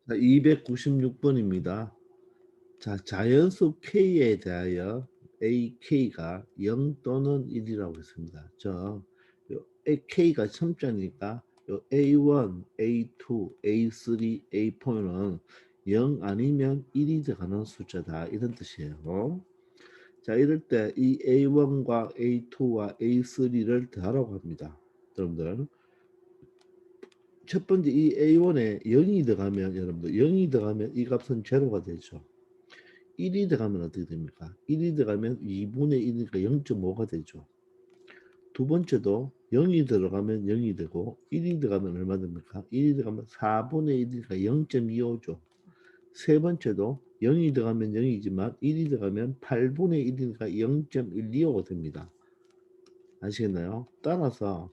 자, 296번입니다. 자, 자연수 K에 대하여 AK가 0 또는 1이라고 했습니다. 요 K가 첨자니까 요 A1, A2, A3, A4는 0 아니면 1이 들어가는 숫자다. 이런 뜻이에요. 자, 이럴 때 이 A1과 A2와 A3를 더하라고 합니다. 여러분들. 첫 번째 이 A1에 0이 들어가면 여러분들 0이 들어가면 이 값은 제로가 되죠. 1이 들어가면 어떻게 됩니까? 1이 들어가면 2분의 1이니까 0.5가 되죠. 두 번째도 0이 들어가면 0이 되고 1이 들어가면 얼마 됩니까? 1이 들어가면 4분의 1이니까 0.25죠. 세 번째도 0이 들어가면 0이지만 1이 들어가면 8분의 1이니까 0.125가 됩니다. 아시겠나요? 따라서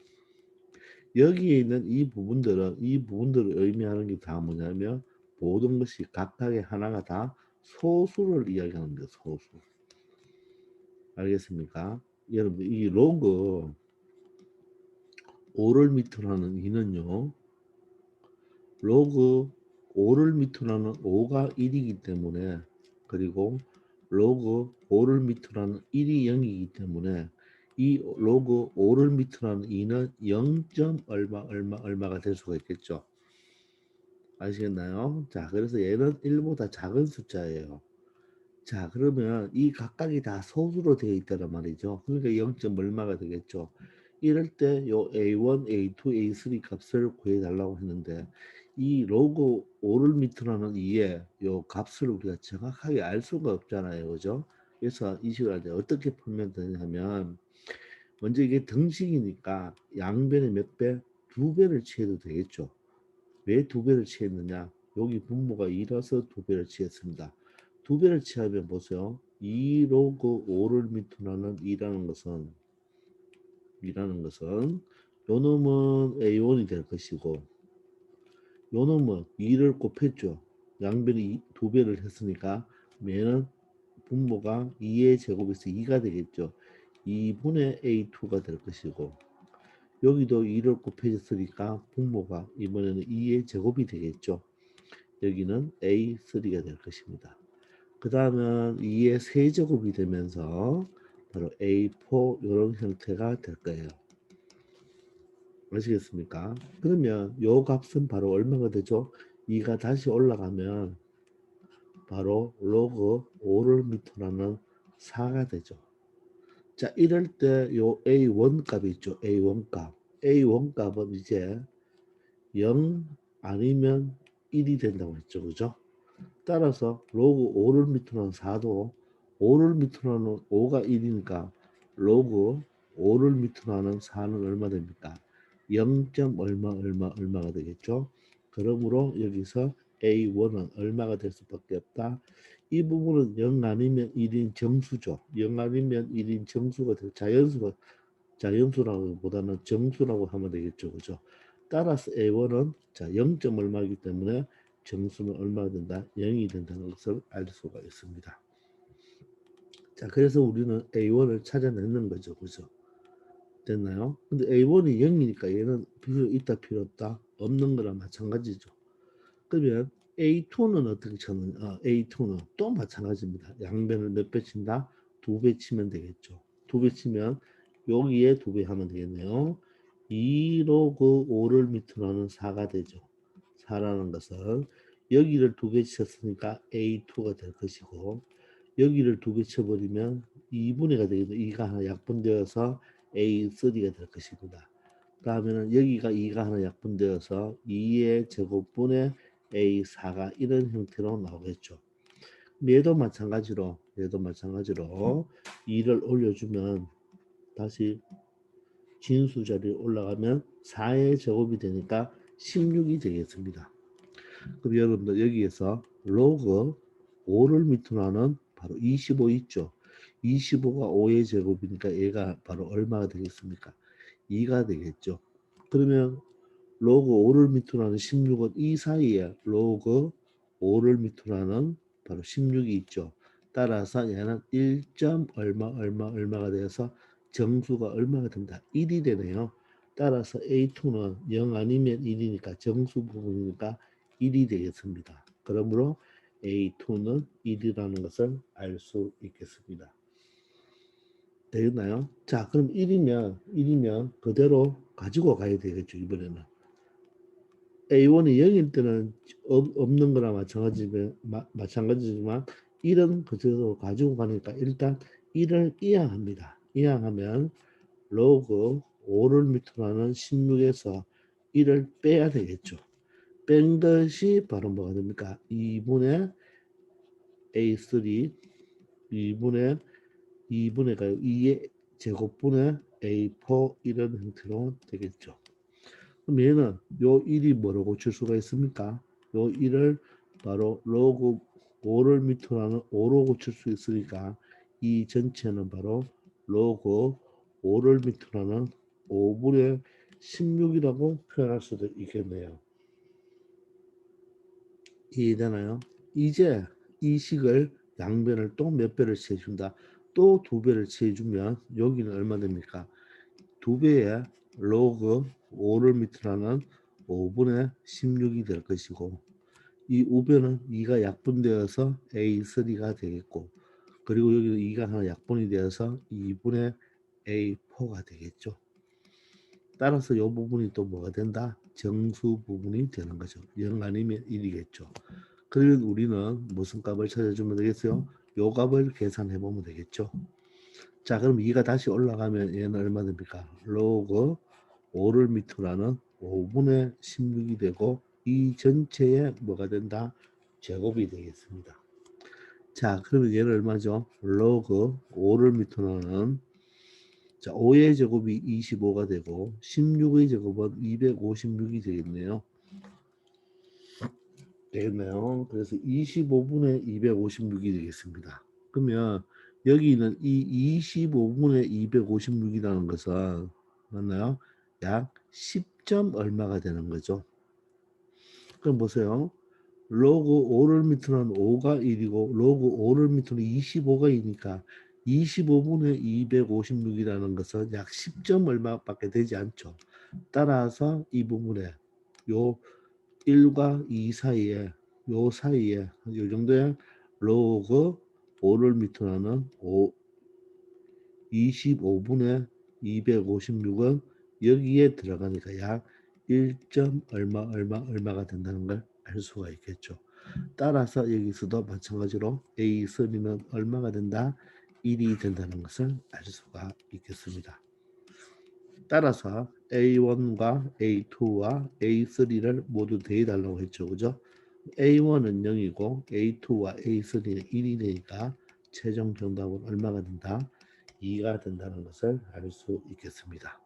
여기에 있는 이 부분들을 의미하는 게 다 뭐냐면 모든 것이 각각의 하나가 다 소수를 이야기하는 거예요. 소수. 알겠습니까? 여러분 이 로그 5를 밑으로 하는 2는요. 로그 5를 밑으로 하는 5가 1이기 때문에 그리고 로그 5를 밑으로 하는 1이 0이기 때문에 이 로그 5를 밑으로 하는 2는 0. 얼마가 될 수가 있겠죠. 아시겠나요? 자, 그래서 얘는 1보다 작은 숫자예요. 자, 그러면 이 각각이 다 소수로 되어 있다는 말이죠. 그러니까 0. 얼마가 되겠죠. 이럴 때 요 A1, A2, A3 값을 구해달라고 했는데 이 로그 5를 밑으로 하는 2의 요 값을 우리가 정확하게 알 수가 없잖아요. 그죠? 그래서 이 식을 할 때 어떻게 풀면 되냐면 먼저 이게 등식이니까 양변에 몇 배? 두 배를 취해도 되겠죠. 왜 두 배를 취했느냐? 여기 분모가 2라서 두 배를 취했습니다. 두 배를 취하면 보세요. 2 로그 5를 밑으로 하는 2라는 것은 요 놈은 A1이 될 것이고 요 놈은 2를 곱했죠. 양변이 두 배를 했으니까 얘는 분모가 2의 제곱에서 2가 되겠죠. 2분의 A2가 될 것이고 여기도 2를 곱해줬으니까 분모가 이번에는 2의 제곱이 되겠죠. 여기는 A3가 될 것입니다. 그 다음은 2의 세제곱이 되면서 바로 A4 이런 형태가 될 거예요. 아시겠습니까? 그러면 요 값은 바로 얼마가 되죠? 2가 다시 올라가면 바로 로그 5를 밑으로 하는 4가 되죠. 자, 이럴 때 요 A1 값이 있죠. A1 값. A1 값은 이제 0 아니면 1이 된다고 했죠. 그죠? 따라서 로그 5를 밑으로 하는 4도 5를 밑으로 하는 5가 1이니까 로그 5를 밑으로 하는 4는 얼마 됩니까? 0. 얼마가 되겠죠? 그러므로 여기서 A1은 얼마가 될 수밖에 없다. 이 부분은 0 아니면 1인 정수죠. 0 아니면 1인 정수가 될 자연수라기보다는 정수라고 하면 되겠죠. 그죠? 따라서 A1은 자 0. 얼마이기 때문에 정수는 얼마가 된다? 0이 된다는 것을 알 수가 있습니다. 자, 그래서 우리는 A1을 찾아내는 거죠. 그죠? 됐나요? 근데 A1이 0이니까 얘는 필요 있다 필요 없다? 없는 거랑 마찬가지죠. 그러면 A2는 어떻게 찾느냐? A2는 또 마찬가지입니다. 양변을 몇 배 친다? 두 배 치면 되겠죠. 두 배 치면 여기에 두 배 하면 되겠네요. 2로 그 5를 밑으로 하는 4가 되죠. 4라는 것은 여기를 두 배 쳤으니까 A2가 될 것이고 여기를 두 배 쳐버리면 2분의가 되겠죠. 2가 하나 약분되어서 A3가 될 것입니다. 다음에는 여기가 2가 하나 약분되어서 2의 제곱분의 A4가 이런 형태로 나오겠죠. 얘도 마찬가지로 2를 올려주면 다시 진수 자리에 올라가면 4의 제곱이 되니까 16이 되겠습니다. 그럼 여러분들 여기에서 로그 5를 밑으로 하는 바로 25 있죠. 25가 5의 제곱이니까 얘가 바로 얼마가 되겠습니까? 2가 되겠죠. 그러면 로그 5를 밑으로 하는 16은 이 사이에 로그 5를 밑으로 하는 바로 16이 있죠. 따라서 얘는 1. 얼마가 되어서 정수가 얼마가 된다? 1이 되네요. 따라서 A2는 0 아니면 1이니까 정수 부분이니까 1이 되겠습니다. 그러므로 A2는 1이라는 것을 알 수 있겠습니다. 되겠나요? 자, 그럼 1이면 그대로 가지고 가야 되겠죠, 이번에는. A1이 0일 때는 없는 거나 마찬가지지만 1은 그대로 가지고 가니까 일단 1을 이항합니다. 이항하면 로그 5를 밑으로 하는 16에서 1을 빼야 되겠죠. 뺀 것이 바로 뭐가 됩니까? 2분의 A3, 2분의 2의 제곱분의 A4 이런 형태로 되겠죠. 그럼 얘는 요 1이 뭐로 고칠 수가 있습니까? 요 1을 바로 로그 5를 밑으로 하는 5로 고칠 수 있으니까 이 전체는 바로 로그 5를 밑으로 하는 5분의 16이라고 표현할 수도 있겠네요. 이해되나요? 이제 이 식을 양변을 또 몇 배를 채준다. 또 2배를 채주면 여기는 얼마 됩니까? 2배의 로그 5를 밑으로 하는 5분의 16이 될 것이고 이 우변은 2가 약분되어서 A3가 되겠고 그리고 여기 2가 하나 약분이 되어서 2분의 A4가 되겠죠. 따라서 이 부분이 또 뭐가 된다? 정수 부분이 되는 거죠. 0 아니면 1이겠죠. 그러면 우리는 무슨 값을 찾아주면 되겠어요? 요 값을 계산해 보면 되겠죠. 자, 그럼 2가 다시 올라가면 얘는 얼마 됩니까? 로그 5를 밑으로 하는 5분의 16이 되고 이 전체에 뭐가 된다? 제곱이 되겠습니다. 자, 그러면 얘는 얼마죠? 로그 5를 밑으로 하는 자, 5의 제곱이 25가 되고 16의 제곱은 256이 되겠네요. 되겠네요. 그래서 25분의 256이 되겠습니다. 그러면 여기는 이 25분의 256이라는 것은 맞나요? 약 10점 얼마가 되는 거죠. 그럼 보세요. 로그 5를 밑으로 한 5가 1이고 로그 5를 밑으로 25가 2니까 25분의 256이라는 것은 약 10점 얼마밖에 되지 않죠. 따라서 이 부분에 요 1과 2 사이에 요 사이에 요 정도의 로그 5를 밑으로 하는 25분의 256은 여기에 들어가니까 약 1점 얼마가 된다는 걸 알 수가 있겠죠. 따라서 여기서도 마찬가지로 A3는 얼마가 된다? 1이 된다는 것을 알 수가 있겠습니다. 따라서 A1과 A2와 A3를 모두 대해달라고 했죠. 그죠? A1은 0이고 A2와 A3는 1이 되니까 최종 정답은 얼마가 된다? 2가 된다는 것을 알 수 있겠습니다.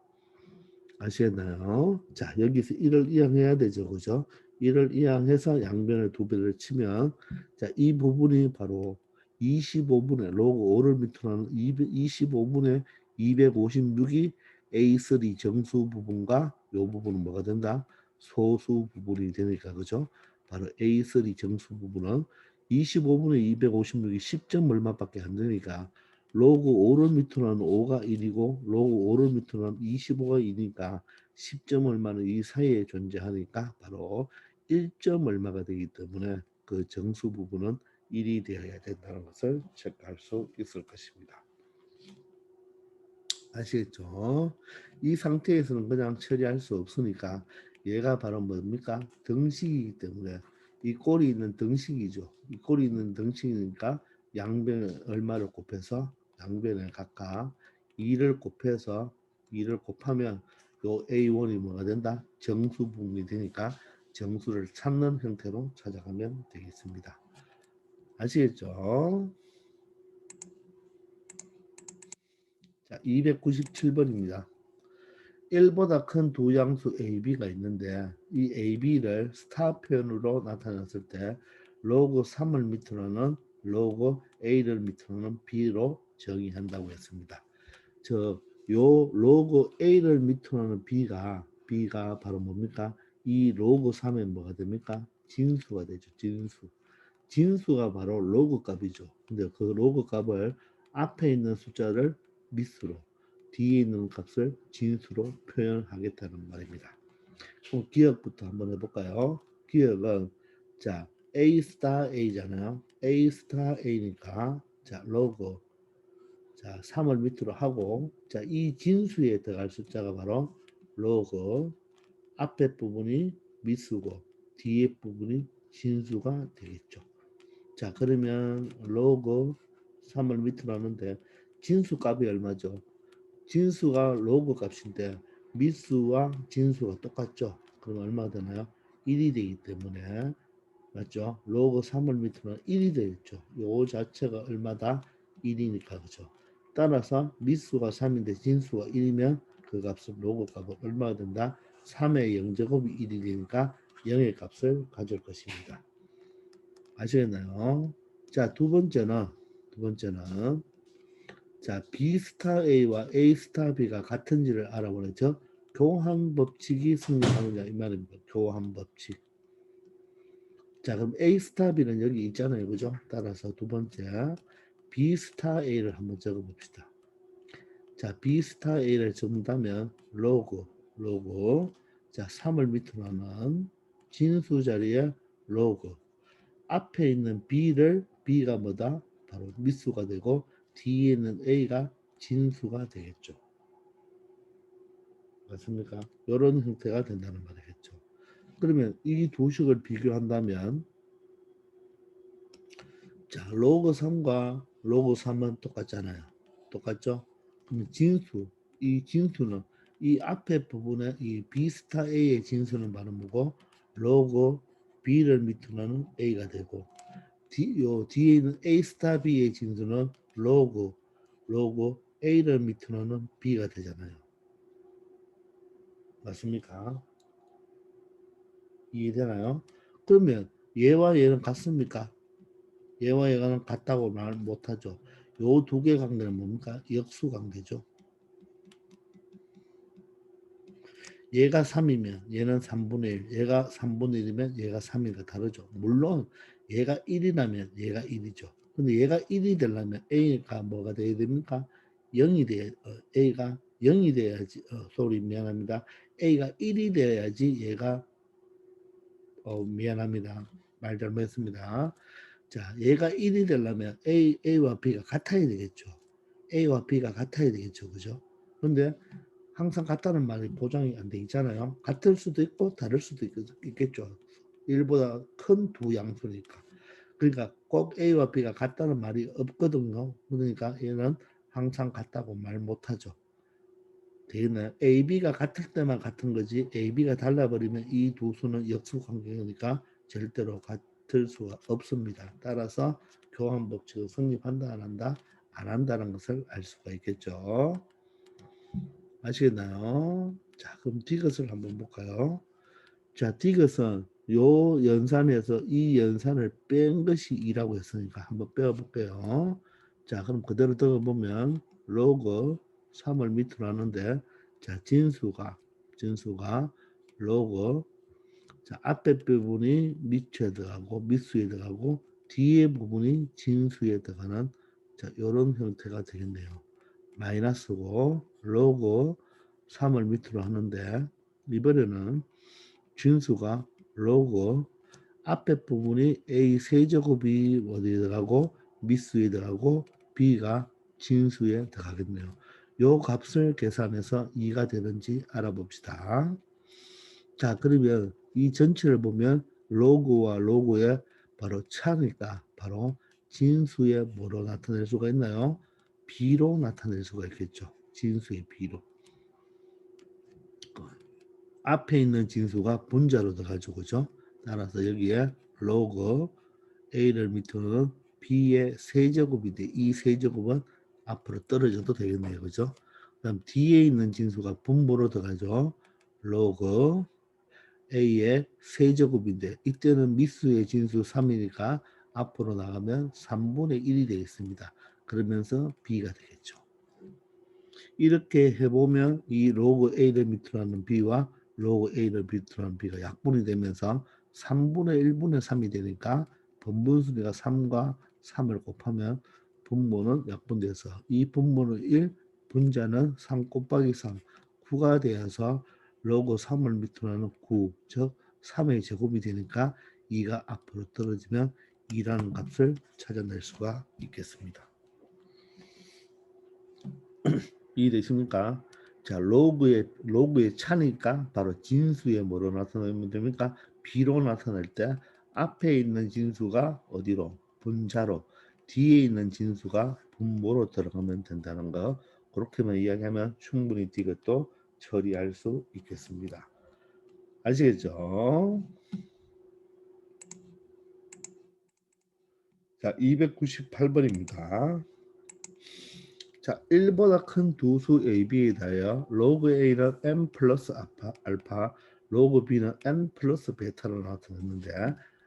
아시겠나요? 자, 여기서 1을 이항해야 되죠. 그죠? 1을 이항해서 양변을 2배를 치면 자, 이 부분이 바로 25분의 로그 5를 밑으로 하는 25분의 256이 A3 정수 부분과 이 부분은 뭐가 된다? 소수 부분이 되니까 그죠? 바로 A3 정수 부분은 25분의 256이 10점 얼마밖에 안 되니까 로그 5를 밑으로 하는 5가 1이고 로그 5를 밑으로 하는 25가 2니까 10점 얼마는 이 사이에 존재하니까 바로 1점 얼마가 되기 때문에 그 정수 부분은 1이 되어야 된다는 것을 체크할 수 있을 것입니다. 아시겠죠? 이 상태에서는 그냥 처리할 수 없으니까 얘가 바로 뭡니까? 등식이기 때문에 이 꼴이 있는 등식이죠. 이 꼴이 있는 등식이니까 양변에 얼마를 곱해서 양변에 각각 2를 곱해서 2를 곱하면 요 A1이 뭐가 된다? 정수 부분이 되니까 정수를 찾는 형태로 찾아가면 되겠습니다. 아시겠죠? 자, 297번입니다. 1보다 큰 두 양수 AB가 있는데 이 AB를 스타 표현으로 나타냈을 때 로그 3을 밑으로는 로그 A를 밑으로는 B로 정의한다고 했습니다. 요 로그 A를 밑으로는 B가 바로 뭡니까? 이 로그 3의 뭐가 됩니까? 진수가 되죠. 진수가 바로 로그 값이죠. 근데 그 로그 값을 앞에 있는 숫자를 밑으로 뒤에 있는 값을 진수로 표현하겠다는 말입니다. 그럼 기억부터 한번 해볼까요? 기억은 자, A 스타 A잖아요. A 스타 A니까 자, 로그 자, 3을 밑으로 하고 자, 이 진수에 들어갈 숫자가 바로 로그 앞에 부분이 미수고 뒤에 부분이 진수가 되겠죠. 자, 그러면 로그 3을 밑으로 하는데 진수 값이 얼마죠? 진수가 로그 값인데 미수와 진수가 똑같죠. 그럼 얼마가 되나요? 1이 되기 때문에 맞죠? 로그 3을 밑으로 1이 되겠죠. 요 자체가 얼마다? 1이니까 그죠. 따라서 미수가 3인데 진수가 1이면 그 값은 로그 값은 얼마가 된다? 3의 0제곱이 1이 되니까 0의 값을 가져올 것입니다. 아시겠나요? 자, 두 번째는 자, B 스타 A와 A 스타 B가 같은지를 알아보려죠. 교환 법칙이 성립하느냐 이 말입니다. 교환 법칙. 자, 그럼 A 스타 B는 여기 있잖아요. 그죠? 따라서 두 번째 B 스타 A를 한번 적어 봅시다. 자, B 스타 A를 적는다면 로그 자, 3을 밑으로 하면 진수 자리에 로그 앞에 있는 B가 뭐다? 바로 미수가 되고 뒤에 있는 A가 진수가 되겠죠. 맞습니까? 이런 형태가 된다는 말이겠죠. 그러면 이 두 식을 비교한다면 자, 로그 3과 로그 3은 똑같잖아요. 똑같죠? 그럼 이 진수는 이 앞에 부분에 이 B 스타 A의 진수는 바로 뭐고 로그 B를 밑으로 하는 A가 되고 요 뒤에 있는 A 스타 B의 진수는 로그 A를 밑으로 하는 B가 되잖아요. 맞습니까? 이해되나요? 그러면 얘와 얘는 같습니까? 얘와 얘는 같다고 말 못하죠. 요 두 개 관계는 뭡니까? 역수 관계죠. 얘가 3이면 얘는 3분의 1, 얘가 3분의 1이면 얘가 3이가 다르죠. 물론 얘가 1이라면 얘가 1이죠. 근데 얘가 1이 되려면 A가 뭐가 돼야 됩니까? 0이 돼야 A가 0이 돼야지 소리 미안합니다. A가 1이 돼야지 얘가 미안합니다. 말 잘못했습니다. 자, 얘가 1이 되려면 A와 B가 같아야 되겠죠. A와 B가 같아야 되겠죠. 그죠? 근데 항상 같다는 말이 보장이 안 돼 있잖아요. 같을 수도 있고 다를 수도 있겠죠. 1보다 큰 두 양수니까. 그러니까 꼭 A와 B가 같다는 말이 없거든요. 그러니까 얘는 항상 같다고 말 못하죠. 되겠나요? A, B가 같을 때만 같은 거지 A, B가 달라버리면 이 두 수는 역수 관계니까 절대로 같을 수가 없습니다. 따라서 교환 법칙을 성립한다 안 한다? 안 한다는 것을 알 수가 있겠죠. 아시겠나요? 자, 그럼 디귿을 한번 볼까요? 자, 디귿은 요 연산에서 이 연산을 뺀 것이 2라고 했으니까 한번 빼어볼게요. 자, 그럼 그대로 적어보면 로그 3을 밑으로 하는데 자, 진수가 로그 자, 앞에 부분이 밑에 들어가고 밑수에 들어가고 뒤에 부분이 진수에 들어가는 자, 요런 형태가 되겠네요. 마이너스고 로그 3을 밑으로 하는데 이번에는 진수가 로그 앞에 부분이 A 세제곱이 어디에 들어가고 미수에 들어가고 B가 진수에 들어가겠네요. 요 값을 계산해서 2가 되는지 알아봅시다. 자, 그러면 이 전체를 보면 로그와 로그의 바로 차니까 바로 진수의 뭐로 나타낼 수가 있나요? B로 나타낼 수가 있겠죠. 진수의 B로. 앞에 있는 진수가 분자로 들어가죠. 그죠? 따라서 여기에 로그 A를 밑으로는 B의 세제곱인데 이 세제곱은 앞으로 떨어져도 되겠네요. 그죠? 그다음 뒤에 있는 진수가 분모로 들어가죠. 로그 A의 세제곱인데 이때는 미수의 진수 3이니까 앞으로 나가면 3분의 1이 되겠습니다. 그러면서 B가 되겠죠. 이렇게 해보면 이 로그 A를 밑으로 하는 B와 로그 A를 밑으로 하는 B가 약분이 되면서 3분의 1분의 3이 되니까 분분수가 3과 3을 곱하면 분모는 약분돼서 이 분모는 1, 분자는 3 곱하기 3, 9가 되어서 로그 3을 밑으로 하는 9, 즉 3의 제곱이 되니까 2가 앞으로 떨어지면 2라는 값을 찾아낼 수가 있겠습니다. 이해되십니까? 자, 로그의 차니까 바로 진수에 뭐로 나타내면 됩니까? b로 나타낼 때 앞에 있는 진수가 어디로? 분자로, 뒤에 있는 진수가 분모로 들어가면 된다는 거. 그렇게만 이야기하면 충분히 이것도 처리할 수 있겠습니다. 아시겠죠? 자, 298번입니다. 자, 1보다 큰 두 수 AB에 대하여 로그 A는 n 플러스 알파, 로그 B는 n 플러스 베타로 나타났는데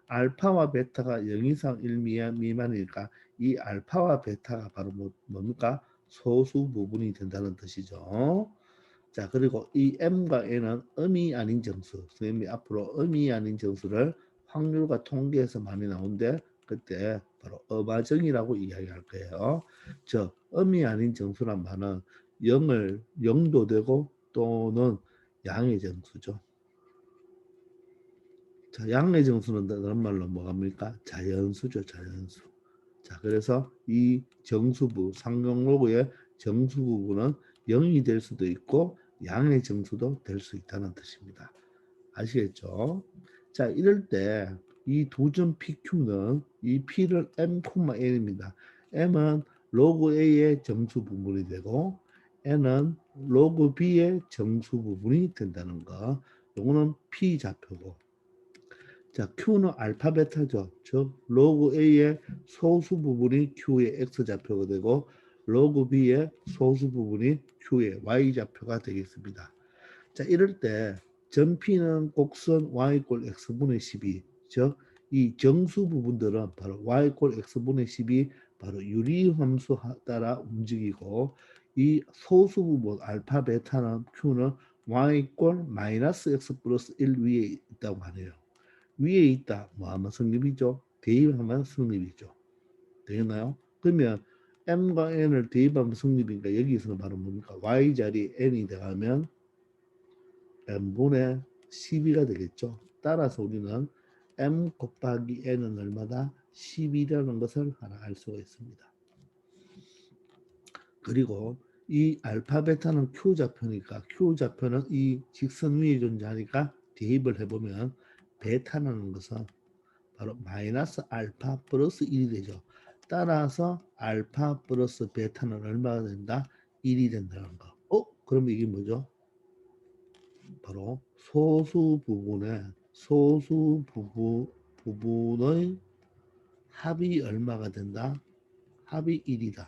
알파와 베타가 0 이상 1 미만이니까 이 알파와 베타가 바로 뭡니까? 소수 부분이 된다는 뜻이죠. 자, 그리고 이 m과 n은 음이 아닌 정수. 선생님이 앞으로 음이 아닌 정수를 확률과 통계에서 많이 나오는데 그때 바로 음화정이라고 이야기할 거예요. 저 음이 아닌 정수란 말은 0도 되고 또는 양의 정수죠. 자, 양의 정수는 다른 말로 뭐합니까? 자연수죠, 자연수. 자, 그래서 이 정수부, 상경로그의 정수 부분은 0이 될 수도 있고 양의 정수도 될 수 있다는 뜻입니다. 아시겠죠? 자, 이럴 때 이 두 점 PQ는 이 P를 M,N입니다. M은 로그 A의 정수 부분이 되고 N은 로그 B의 정수 부분이 된다는 거. 요거는 P 좌표고. 자, Q는 알파 베타죠. 즉 로그 A의 소수 부분이 Q의 X 좌표가 되고 로그 B의 소수 부분이 Q의 Y 좌표가 되겠습니다. 자, 이럴 때 전 P는 곡선 y 꼴 x분의 12, 즉 이 정수 부분들은 바로 y 꼴 x분의 12 바로 유리함수 따라 움직이고 이 소수 부분 알파 베타는 Q는 y 꼴 마이너스 x 플러스 1 위에 있다고 하네요. 위에 있다. 뭐 하면 성립이죠. 대입하면 성립이죠. 되겠나요? 그러면 m과 n을 대입하면 성립이니까 여기서는 바로 뭡니까? y 자리 n이 들어가면 m분의 12가 되겠죠. 따라서 우리는 m 곱하기 n은 얼마다? 12라는 것을 하나 알 수가 있습니다. 그리고 이 알파 베타는 q 좌표니까 q 좌표는 이 직선 위에 존재하니까 대입을 해보면 베타라는 것은 바로 마이너스 알파 플러스 1이 되죠. 따라서 알파 플러스 베타는 얼마가 된다? 1이 된다는 거. 그러면 이게 뭐죠? 바로 부분의 합이 얼마가 된다? 합이 1이다.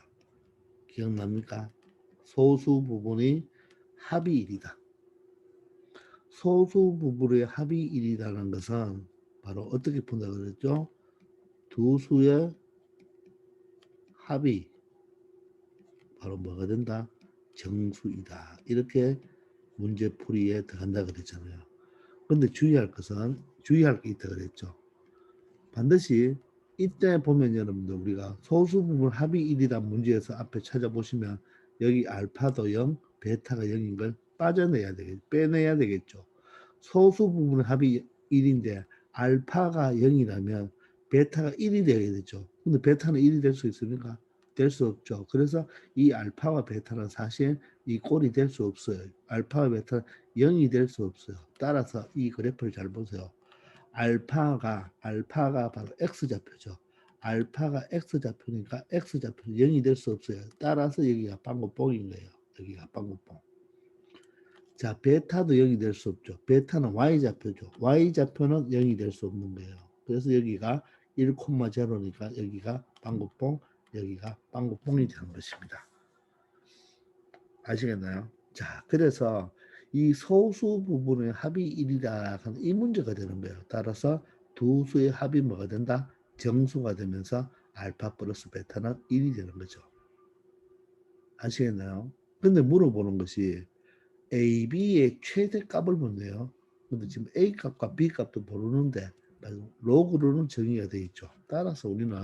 기억납니까? 소수 부분의 합이 1이다. 소수 부분의 합이 1이라는 것은 바로 어떻게 푼다 그랬죠? 두 수의 합이 바로 뭐가 된다? 정수이다. 이렇게 문제풀이에 들어간다 그랬잖아요. 근데 주의할 게 있다 그랬죠. 반드시 이때 보면 여러분들 우리가 소수 부분 합이 1이란 문제에서 앞에 찾아보시면 여기 알파도 0, 베타가 0인 걸 빼내야 되겠죠. 소수 부분 합이 1인데 알파가 0이라면 베타가 1이 되어야 되죠. 근데 베타는 1이 될 수 있습니까? 될 수 없죠. 그래서 이 알파와 베타는 사실 이 꼴이 될 수 없어요. 알파와 베타는 0이 될 수 없어요. 따라서 이 그래프를 잘 보세요. 알파가 바로 X좌표죠. 알파가 X좌표니까 X좌표는 0이 될 수 없어요. 따라서 여기가 빵긋봉인 거예요. 여기가 빵긋봉. 자, 베타도 0이 될 수 없죠. 베타는 Y좌표죠. Y좌표는 0이 될 수 없는 거예요. 그래서 여기가 1,0니까 여기가 빵긋봉, 여기가 빵긋봉이 되는 것입니다. 아시겠나요? 자, 그래서 이 소수 부분의 합이 1이다 하는 이 문제가 되는 거예요. 따라서 두 수의 합이 뭐가 된다? 정수가 되면서 알파 플러스 베타는 1이 되는 거죠. 아시겠나요? 근데 물어보는 것이 A, B의 최대값을 묻네요. 근데 지금 A 값과 B 값도 모르는데 로그로는 정의가 되어 있죠. 따라서 우리는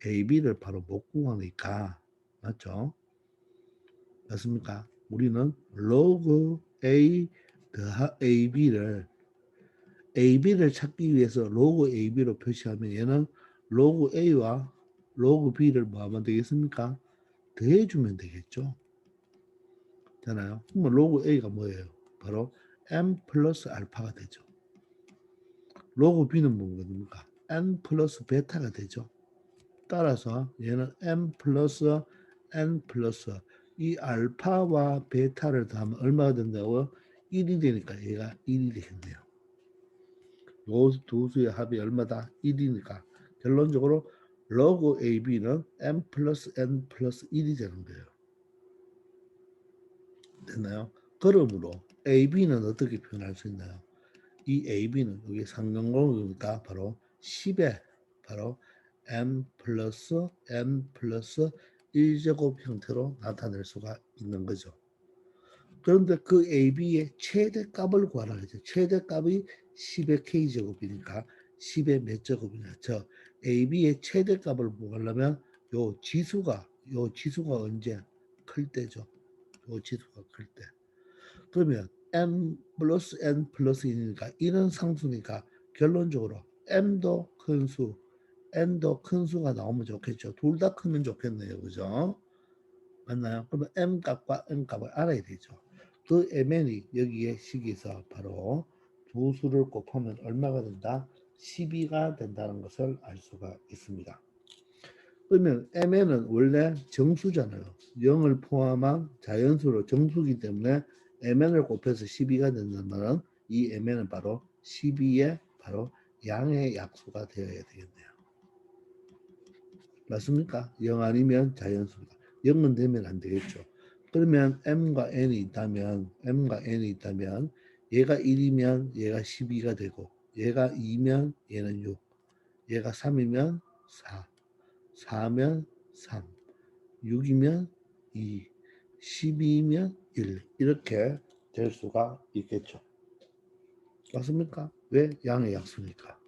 A, B를 바로 못 구하니까 맞죠? 맞습니까? 우리는 로그 A 더하 AB를 AB를 찾기 위해서 로그 AB로 표시하면 얘는 로그 A와 로그 B를 뭐 하면 되겠습니까? 더해주면 되겠죠. 되나요? 그러면 로그 A가 뭐예요? 바로 M 플러스 알파가 되죠. 로그 B는 뭐입니까? N 플러스 베타가 되죠. 따라서 얘는 M 플러스 N 플러스 이 알파와 베타를 더하면 얼마가 된다고? 1이 되니까 얘가 1이 되겠네요. 요 두 수의 합이 얼마다? 1이니까 결론적으로 로그 AB는 M 플러스 N 플러스 1이 되는 거예요. 됐나요? 그러므로 AB는 어떻게 표현할 수 있나요? 이 AB는 여기 상경공이니까 바로 10의 바로 M 플러스 N 플러스 1제곱 형태로 나타낼 수가 있는 거죠. 그런데 그 AB의 최대값을 구하라 그랬죠. 최대값이 10의 K제곱이니까 10의 몇 제곱이냐. 저 AB의 최대값을 구하려면 요 지수가 언제 클 때죠. 요 지수가 클 때. 그러면 M 플러스 N 플러스 1이니까 1은 상수니까 결론적으로 M도 큰 수, N도 큰 수가 나오면 좋겠죠. 둘 다 크면 좋겠네요. 그죠? 맞나요? 그러면 M 값과 N 값을 알아야 되죠. 그 MN이 여기에 식에서 바로 두 수를 곱하면 얼마가 된다? 12가 된다는 것을 알 수가 있습니다. 그러면 MN은 원래 정수잖아요. 0을 포함한 자연수로 정수기 때문에 MN을 곱해서 12가 된다는 말은 이 MN은 바로 12의 바로 양의 약수가 되어야 되겠네요. 맞습니까? 0 아니면 자연수입니다. 0은 되면 안 되겠죠. 그러면 M과 N이 있다면 얘가 1이면 얘가 12가 되고 얘가 2면 얘는 6, 얘가 3이면 4, 4면 3, 6이면 2, 12면 1 이렇게 될 수가 있겠죠. 맞습니까? 왜? 양의 약수니까.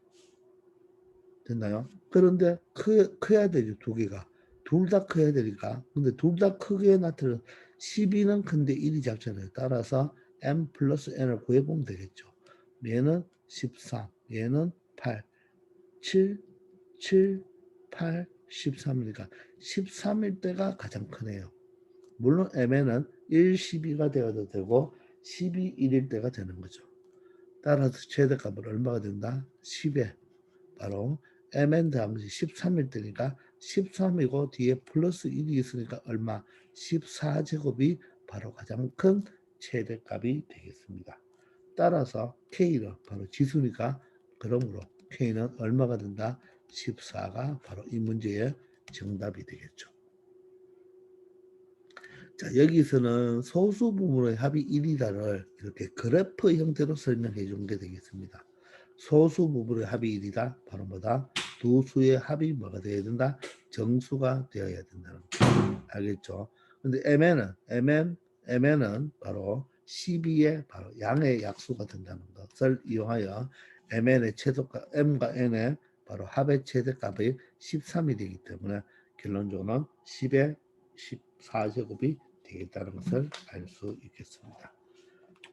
됐나요? 그런데 커야 되죠. 두 개가. 둘 다 커야 되니까. 근데 둘 다 크게 나타나 12는 큰데 1이 작잖아요. 따라서 M 플러스 N을 구해보면 되겠죠. 얘는 13, 얘는 8, 7, 7, 8, 13이니까 13일 때가 가장 크네요. 물론 M에는 1, 12가 되어도 되고 12, 1일 때가 되는 거죠. 따라서 최대값은 얼마가 된다? 10에 바로 mn 다음이 13일 때니까 13이고 뒤에 플러스 1이 있으니까 얼마? 14제곱이 바로 가장 큰 최대값이 되겠습니다. 따라서 K는 바로 지수니까 그러므로 K는 얼마가 된다? 14가 바로 이 문제의 정답이 되겠죠. 자, 여기서는 소수 부분의 합이 1이다를 이렇게 그래프 형태로 설명해 준 게 되겠습니다. 소수 부분의 합이 1이다. 바로 뭐다? 두 수의 합이 뭐가 되어야 된다? 정수가 되어야 된다는 거. 알겠죠? 근데 MN은 바로 12의 바로 양의 약수가 된다는 것을 이용하여 MN의 최소값, M과 N의 바로 합의 최대값이 13이 되기 때문에 결론적으로는 10의 14제곱이 되겠다는 것을 알 수 있겠습니다.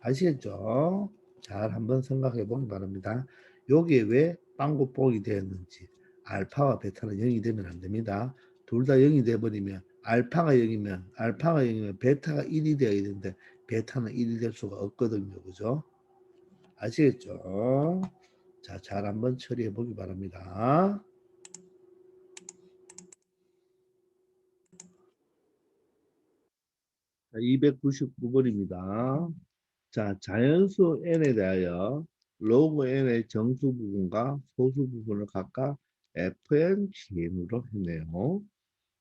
아시겠죠? 잘 한번 생각해 보기 바랍니다. 여기에 왜 빵긋복이 되었는지 알파와 베타는 0이 되면 안 됩니다. 둘 다 0이 돼버리면 알파가 0이면 베타가 1이 되어야 되는데 베타는 1이 될 수가 없거든요. 그죠? 아시겠죠? 자, 잘 한번 처리해 보기 바랍니다. 299번입니다. 자, 자연수 n에 대하여 로그 n의 정수 부분과 소수 부분을 각각 fn, gn으로 했네요.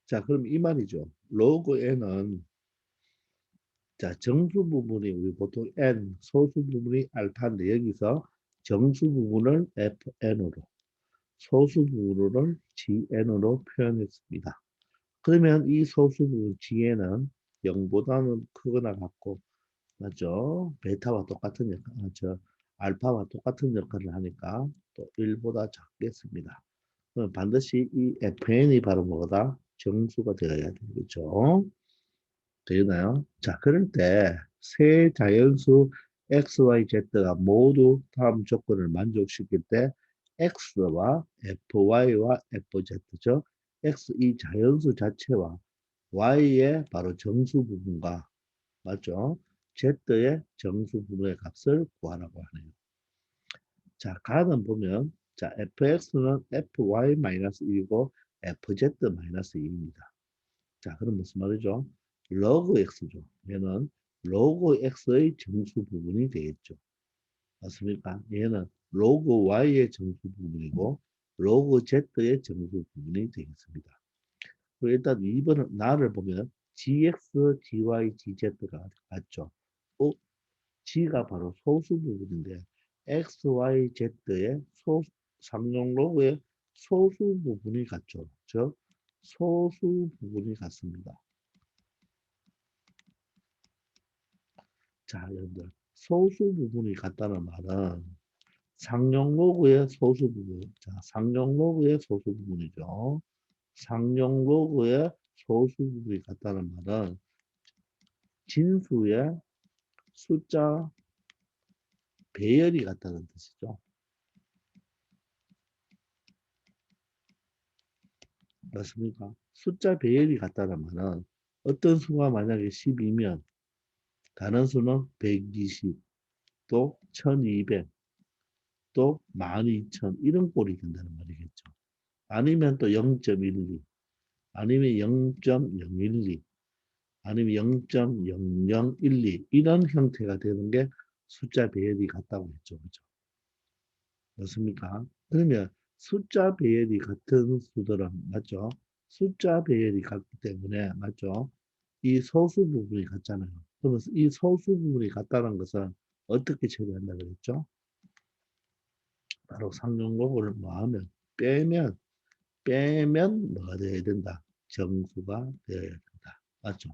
자, 그럼 이 말이죠. 로그 n은 자, 정수 부분이 우리 보통 n, 소수 부분이 알파인데 여기서 정수 부분을 fn으로, 소수 부분을 gn으로 표현했습니다. 그러면 이 소수 부분 gn은 0보다는 크거나 같고 맞죠? 베타와 똑같은 역할, 알파와 똑같은 역할을 하니까 또 1보다 작겠습니다. 그럼 반드시 이 FN이 바로 뭐다? 정수가 되어야 되겠죠? 되나요? 자, 그럴 때 세 자연수 x, y, z가 모두 다음 조건을 만족시킬 때 x와 fy와 fz죠. x 이 자연수 자체와 y의 바로 정수 부분과 맞죠? z의 정수 부분의 값을 구하라고 하네요. 자, 가는 보면 자, fx는 fy-1이고 fz-2입니다. 자, 그럼 무슨 말이죠? 로그 x죠. 얘는 로그 x의 정수 부분이 되겠죠. 맞습니까? 얘는 로그 y의 정수 부분이고 로그 z의 정수 부분이 되겠습니다. 그리고 일단 2번은 나를 보면 gx, gy, gz가 같죠. g가 바로 소수 부분인데 x, y, z의 상용 로그의 소수 부분이 같죠. 즉 소수 부분이 같습니다. 자, 여러분들 소수 부분이 같다는 말은 상용 로그의 소수 부분. 자, 상용 로그의 소수 부분이죠. 상용 로그의 소수 부분이 같다는 말은 진수의 숫자 배열이 같다는 뜻이죠. 맞습니까? 숫자 배열이 같다는 말은 어떤 수가 만약에 12면 다른 수는 120, 또 1200, 또 12,000 이런 꼴이 된다는 말이겠죠. 아니면 또 0.12, 아니면 0.012, 아니면 0.0012 이런 형태가 되는 게 숫자 배열이 같다고 했죠. 그죠? 맞습니까? 그러면 숫자 배열이 같은 수들은 맞죠? 숫자 배열이 같기 때문에 맞죠? 이 소수 부분이 같잖아요. 그러면 이 소수 부분이 같다는 것은 어떻게 처리한다 그랬죠? 바로 상용곡을 뭐 하면 빼면 뭐가 되어야 된다? 정수가 되어야 된다. 맞죠?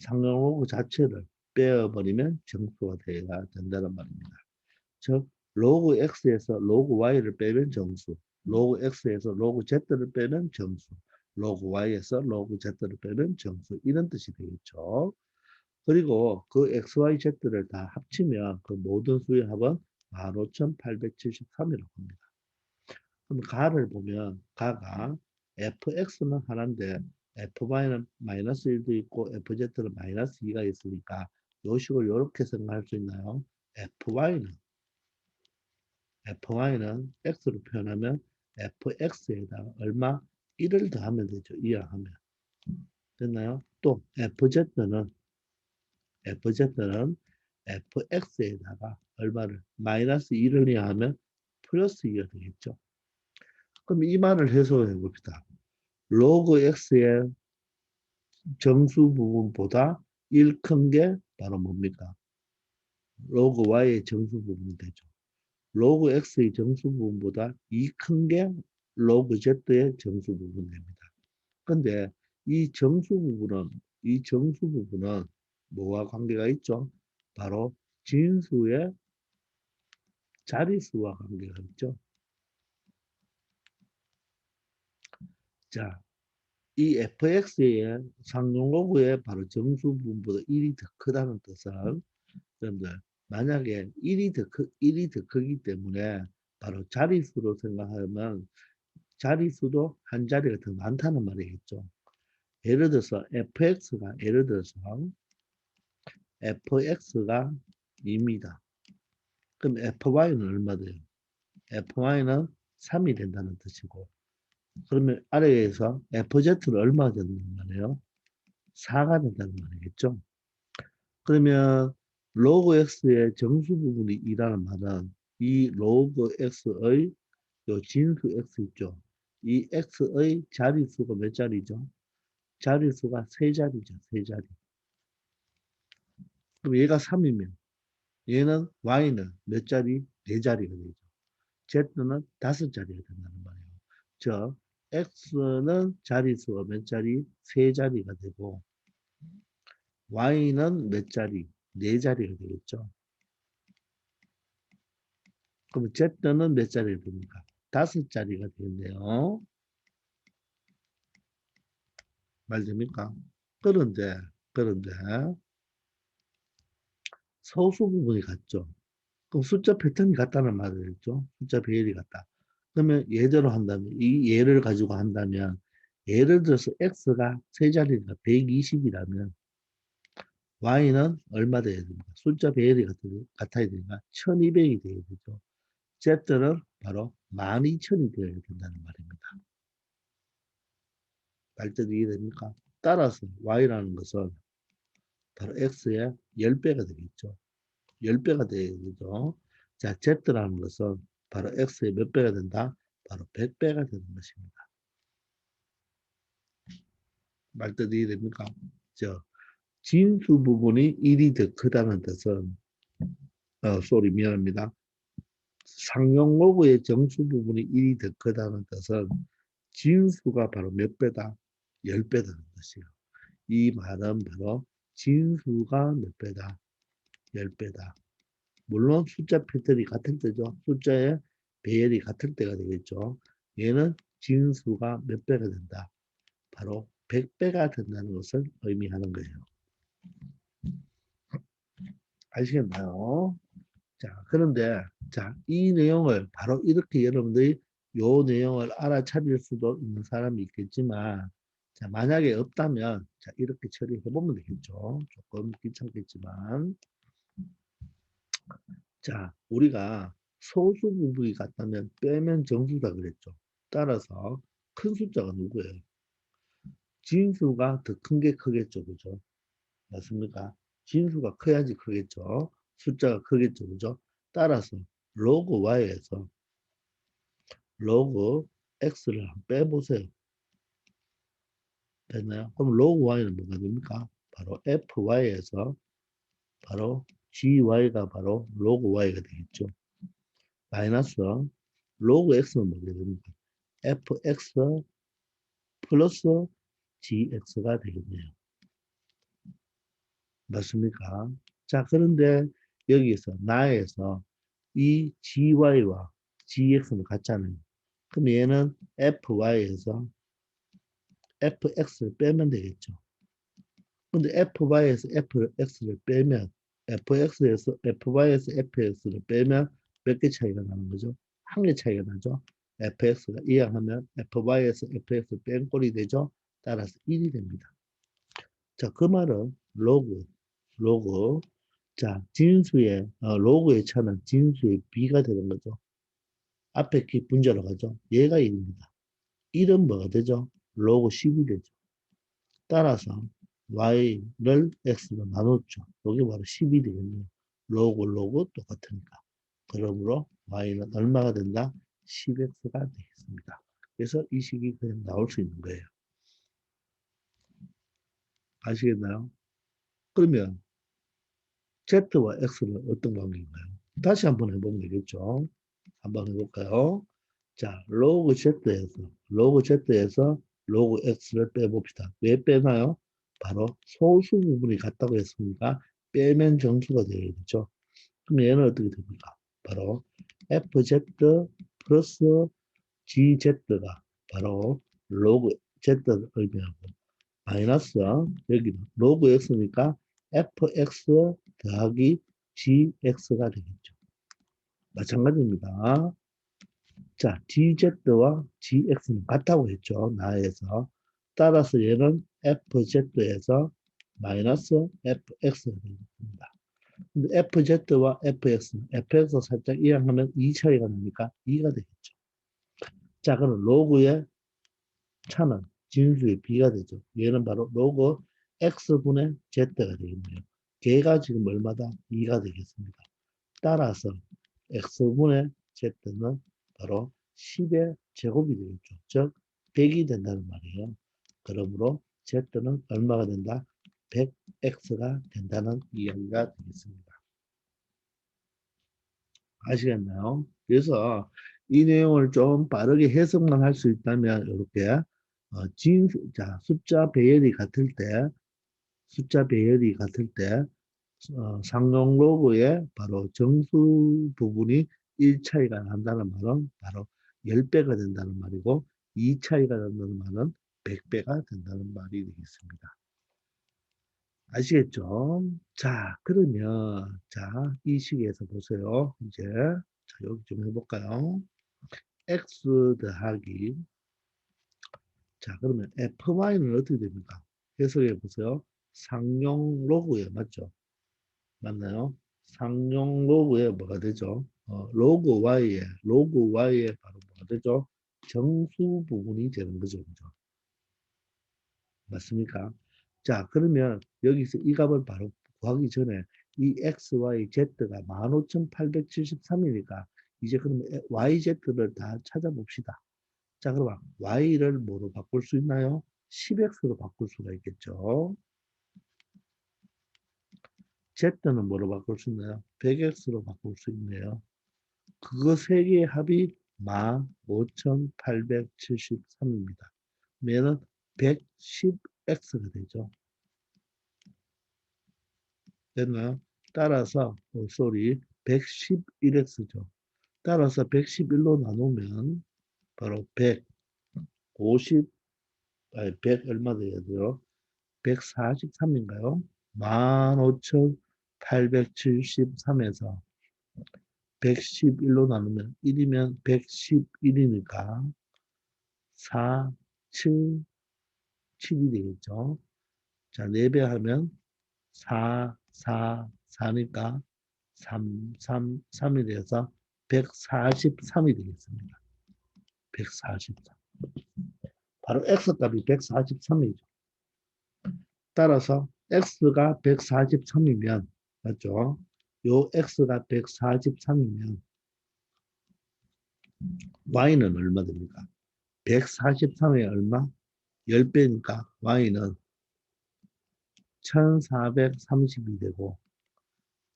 상용곡 자체를 빼어버리면 정수가 되어야 된다는 말입니다. 즉 로그 x에서 로그 y를 빼면 정수, 로그 x에서 로그 z를 빼면 정수, 로그 y에서 로그 z를 빼면 정수 이런 뜻이 되겠죠. 그리고 그 x, y, z를 다 합치면 그 모든 수의 합은 15,873이라고 합니다. 그럼 가를 보면 가가 fx는 하나인데 fy는 마이너스 1도 있고 fz는 마이너스 2가 있으니까 요 식을 이렇게 생각할 수 있나요? fy는 x로 표현하면 fx에다 얼마? 1을 더하면 되죠. 이항하면. 됐나요? 또 fz는 fx에다가 얼마를? 마이너스 1을 이항하면 플러스 2가 되겠죠. 그럼 이 말을 해석해 봅시다. 로그 x의 정수 부분보다 1 큰 게 바로 뭡니까? 로그 y의 정수 부분이 되죠. 로그 x의 정수 부분보다 2 큰 게 로그 z의 정수 부분 됩니다. 근데 이 정수 부분은 뭐와 관계가 있죠? 바로 진수의 자릿수와 관계가 있죠. 자, 이 fx의 상용로그의 바로 정수 부분보다 1이 더 크다는 뜻은 여러분들 만약에 1이 더 크기 때문에 바로 자릿수로 생각하면 자릿수도 한 자리가 더 많다는 말이겠죠. 예를 들어서 fx가 2입니다. 그럼 fy는 얼마 돼요? fy는 3이 된다는 뜻이고 그러면 아래에서 fz는 얼마 된다는 말이에요? 4가 된다는 말이겠죠. 그러면 로그 x의 정수 부분이 2라는 말은 이 로그 x의 요 진수 x 있죠. 이 x의 자릿수가 몇 자리죠? 자릿수가 세 자리죠. 세 자리. 그럼 얘가 3이면 얘는 y는 몇 자리? 네 자리가 되죠. z는 5자리가 된다는 말이에요. 즉 x는 자릿수가 몇 자리? 세 자리가 되고 y는 몇 자리? 네 자리가 되겠죠. 그럼 z는 몇 자리가 됩니까? 5자리가 되겠네요. 말 됩니까? 그런데 소수 부분이 같죠. 그럼 숫자 패턴이 같다는 말이겠죠. 숫자 배열이 같다. 그러면 예대로 한다면, 이 예를 가지고 한다면, 예를 들어서 x가 세 자리가 120이라면 y는 얼마 돼야 됩니까? 숫자 배열이 같아야 되니까 1200이 돼야 되죠. z는 바로 12000이 되어야 된다는 말입니다. 말뜻 이해됩니까? 따라서 y라는 것은 바로 x의 10배가 되겠죠. 10배가 돼야 되죠. 자, z라는 것은 바로 x의 몇 배가 된다? 바로 100배가 되는 것입니다. 말뜻 이해됩니까? 저 진수 부분이 1이 더 크다는 뜻은 미안합니다. 상용 로그의 정수 부분이 1이 더 크다는 뜻은 진수가 바로 몇 배다? 10배다는 것이에요. 이 말은 바로 진수가 몇 배다? 10배다. 물론 숫자 패턴이 같을 때죠. 숫자의 배열이 같을 때가 되겠죠. 얘는 진수가 몇 배가 된다? 바로 100배가 된다는 것을 의미하는 거예요. 아시겠나요? 자, 그런데 자, 이 내용을 바로 이렇게 여러분들이 요 내용을 알아차릴 수도 있는 사람이 있겠지만 자, 만약에 없다면 자, 이렇게 처리해 보면 되겠죠. 조금 귀찮겠지만 자, 우리가 소수 부분이 같다면 빼면 정수다 그랬죠. 따라서 큰 숫자가 누구예요? 진수가 더 큰 게 크겠죠. 그죠? 맞습니까? 진수가 커야지 크겠죠. 숫자가 크겠죠. 그죠? 따라서 로그 y에서 로그 x를 한번 빼보세요. 됐나요? 그럼 로그 y는 뭐가 됩니까? 바로 fy에서 바로 gy가 바로 로그 y가 되겠죠. 마이너스 로그 x는 뭐게 됩니까? fx 플러스 gx가 되겠네요. 맞습니까? 자, 그런데 여기서 나에서 이 gy와 gx는 같잖아요. 그럼 얘는 fy에서 fx를 빼면 되겠죠. 근데 fy에서 fx를 빼면 fx에서 fy에서 fx를 빼면 몇 개 차이가 나는 거죠? 한 개 차이가 나죠. fx가 이항하면 fy에서 fx를 뺀 꼴이 되죠. 따라서 1이 됩니다. 자, 그 말은 로그 자, 진수의 로그의 차는 진수의 b가 되는 거죠. 앞에 키 분자로 가죠. 얘가 1입니다. 1은 뭐가 되죠? 로그 10이 되죠. 따라서 y를 x로 나눴죠. 여기 바로 10이 되겠네요. 로그 똑같으니까. 그러므로 y는 얼마가 된다? 10x가 되겠습니다. 그래서 이 식이 그냥 나올 수 있는 거예요. 아시겠나요? 그러면 z와 x는 어떤 관계인가요? 다시 한번 해보면 되겠죠. 한번 해볼까요? 자, 로그 z에서 로그 x를 빼봅시다. 왜 빼나요? 바로 소수 부분이 같다고 했으니까 빼면 정수가 되겠죠. 그럼 얘는 어떻게 됩니까? 바로 fz 플러스 gz가 바로 로그 z를 의미하고 마이너스 여기는 로그 x니까 fx 더하기 gx가 되겠죠. 마찬가지입니다. 자, dz와 gx는 같다고 했죠. 나에서. 따라서 얘는 fz에서 마이너스 fx가 되겠습니다. 근데 fz와 fx는 fx 살짝 이항하면 2 차이가 나니까 2가 되겠죠. 자, 그럼 로그의 차는 진수의 b가 되죠. 얘는 바로 로그 x분의 z가 되겠네요. 걔가 지금 얼마다? 2가 되겠습니다. 따라서 x분의 z는 바로 10의 제곱이 되겠죠. 즉 100이 된다는 말이에요. 그러므로 z는 얼마가 된다? 100x가 된다는 이야기가 되겠습니다. 아시겠나요? 그래서 이 내용을 좀 빠르게 해석만 할 수 있다면 이렇게 자, 숫자 배열이 같을 때 상용 로그의 바로 정수 부분이 1 차이가 난다는 말은 바로 10배가 된다는 말이고 2 차이가 난다는 말은 100배가 된다는 말이 되겠습니다. 아시겠죠? 자, 그러면, 자, 이 식에서 보세요. 이제, 자, 여기 좀 해볼까요? x 더하기, 자, 그러면 fy는 어떻게 됩니까? 해석해 보세요. 상용 로그에, 맞죠? 맞나요? 상용 로그에 뭐가 되죠? 로그 y에 바로 뭐가 되죠? 정수 부분이 되는 거죠. 그죠? 맞습니까? 자, 그러면 여기서 이 값을 바로 구하기 전에 이 x, y, z가 15,873이니까 이제 그러면 yz를 다 찾아봅시다. 자, 그러면 y를 뭐로 바꿀 수 있나요? 10x로 바꿀 수가 있겠죠. z는 뭐로 바꿀 수 있나요? 100x로 바꿀 수 있네요. 그거 세 개의 합이 15,873입니다. 그러면 110x가 되죠. 됐나요? 따라서 sorry 111x죠. 따라서 111로 나누면 바로 150 아니 100 얼마 돼야 돼요? 143인가요? 15,873에서 111로 나누면 1이면 111이니까 4, 7, 7이 되겠죠. 자, 4배 하면 4, 4, 4니까 3, 3, 3이 돼서 143이 되겠습니다. 143. 바로 x값이 143이죠. 따라서 x가 143이면 맞죠? 요 x가 143이면 y는 얼마 됩니까? 143에 얼마? 10배니까 y는 1430이 되고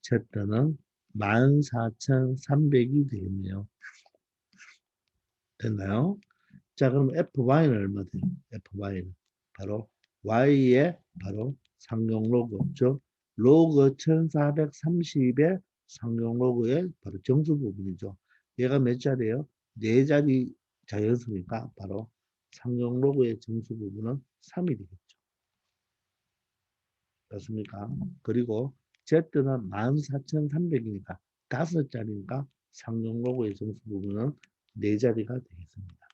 z는 14,300이 되겠네요. 됐나요? 자, 그럼 fy는 얼마 돼요? fy는 바로 y의 바로 상용 로그, 즉 로그 1430의 상용 로그의 바로 정수 부분이죠. 얘가 몇 자리예요? 4자리 자연수니까 바로 상용 로그의 정수 부분은 3이 되겠죠. 그렇습니까? 그리고 Z는 14,300이니까 5자리니까 상용 로그의 정수 부분은 4자리가 되겠습니다.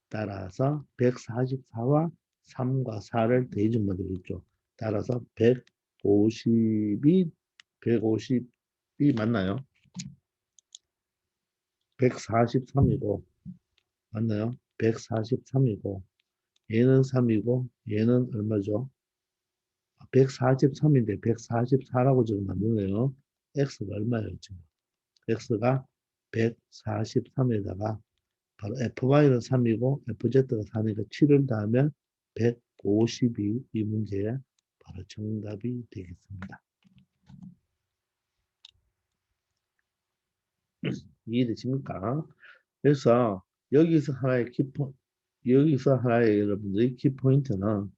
따라서 144와 3과 4를 대주면 되겠죠. 따라서 150이 맞나요? 143이고 맞나요? 143이고 얘는 3이고 얘는 얼마죠? 143인데 144라고 지금 만드네요. x가 얼마였죠? x가 143에다가 바로 fy는 3이고 fz가 4니까 7을 더하면 152 이 문제의 바로 정답이 되겠습니다. 이해되십니까? 그래서 여기서 하나의 여러분들의 키포인트는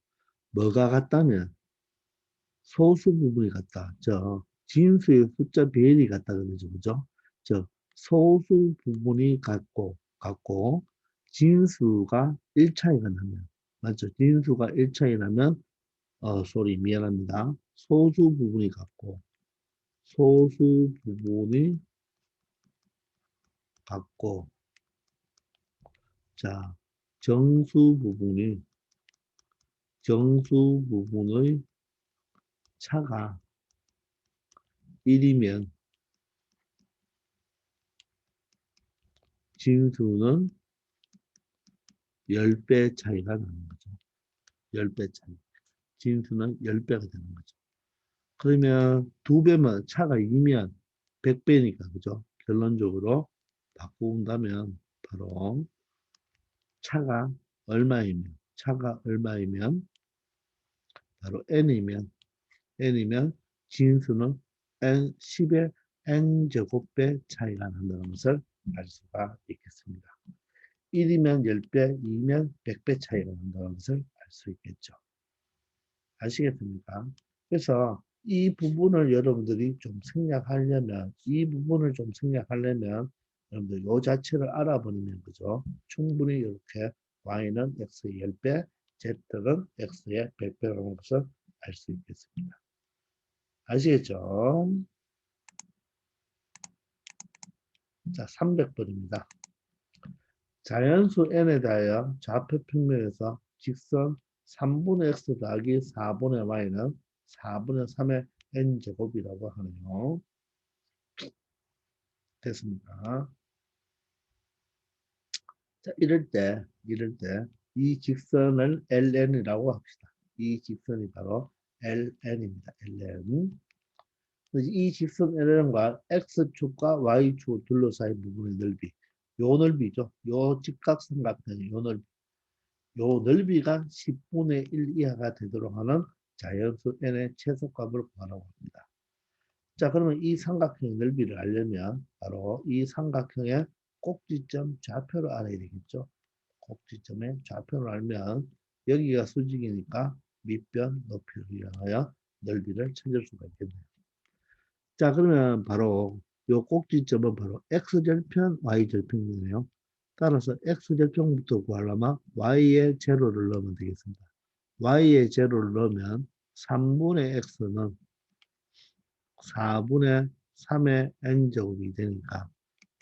뭐가 같다면 소수 부분이 같다. 진수의 숫자 비율이 같다 그러죠. 그죠? 소수 부분이 같고 진수가 1차이가 나면 맞죠? 진수가 1차이 나면 미안합니다. 소수 부분이 같고 자 정수 부분의 차가 1이면 진수는 10배 차이가 나는 거죠. 10배 차이. 진수는 10배가 되는 거죠. 그러면 2배면 차가 2면 100배니까 그죠? 결론적으로 바꾼다면 바로 차가 얼마이면 바로 n이면 진수는 n 10의 n제곱배 차이가 난다는 것을 알 수가 있겠습니다. 1이면 10배, 2면 100배 차이가 난다는 것을 알 수 있겠죠. 아시겠습니까? 그래서 이 부분을 여러분들이 좀 생략하려면 여러분들 요 자체를 알아버리면 그죠? 충분히 이렇게 y는 x의 10배, z는 x의 100배라는 것을 알 수 있겠습니다. 아시겠죠? 자, 300번입니다. 자연수 n에 대하여 좌표 평면에서 직선 3분의 x 더하기 4분의 y는 4분의 3의 n제곱이라고 하네요. 됐습니다. 자, 이럴 때, 이 직선을 ln이라고 합시다. 이 직선이 바로 ln입니다. ln. 이 직선 ln과 x축과 y축 둘러싸인 부분의 넓이. 요 넓이죠. 요 직각삼각형의 요 넓이. 요 넓이가 10분의 1 이하가 되도록 하는 자연수 n의 최소값을 구하라고 합니다. 자, 그러면 이 삼각형의 넓이를 알려면 바로 이 삼각형의 꼭지점 좌표를 알아야 되겠죠. 꼭지점의 좌표를 알면 여기가 수직이니까 밑변 높이를 이용하여 넓이를 찾을 수가 있겠네요. 자, 그러면 바로 요 꼭지점은 바로 x절편, y절편이네요. 따라서 x절편부터 구하려면 y의 제로를 넣으면 되겠습니다. y의 제로를 넣으면 3분의 x는 4분의 3의 n제곱이 되니까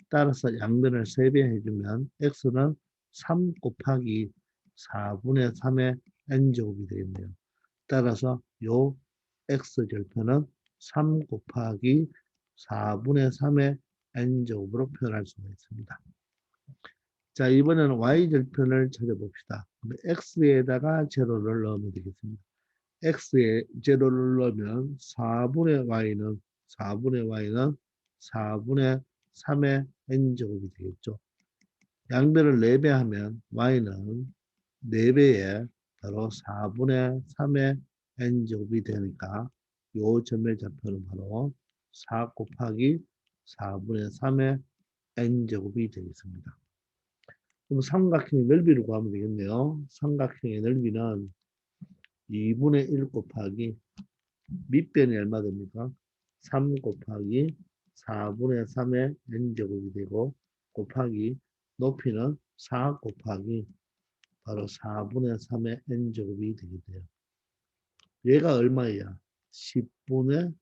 따라서 양변을 3배 해주면 x는 3 곱하기 4분의 3의 n제곱이 되겠네요. 따라서 요 x절편은 3 곱하기 4분의 3의 n제곱으로 표현할 수가 있습니다. 자, 이번에는 y절편을 찾아봅시다. x에다가 제로를 넣으면 되겠습니다. x에 제로를 넣으면 4분의 y는 4분의 3의 n제곱이 되겠죠. 양변을 4배 하면 y는 4배에 바로 4분의 3의 n제곱이 되니까 요 점의 좌표는 바로 4 곱하기 4분의 3의 n제곱이 되겠습니다. 그럼 삼각형의 넓이를 구하면 되겠네요. 삼각형의 넓이는 2분의 1 곱하기 밑변이 얼마 됩니까? 3 곱하기 4분의 3의 n제곱이 되고 곱하기 높이는 4 곱하기 바로 4분의 3의 n제곱이 되게 돼요. 얘가 얼마야? 10분의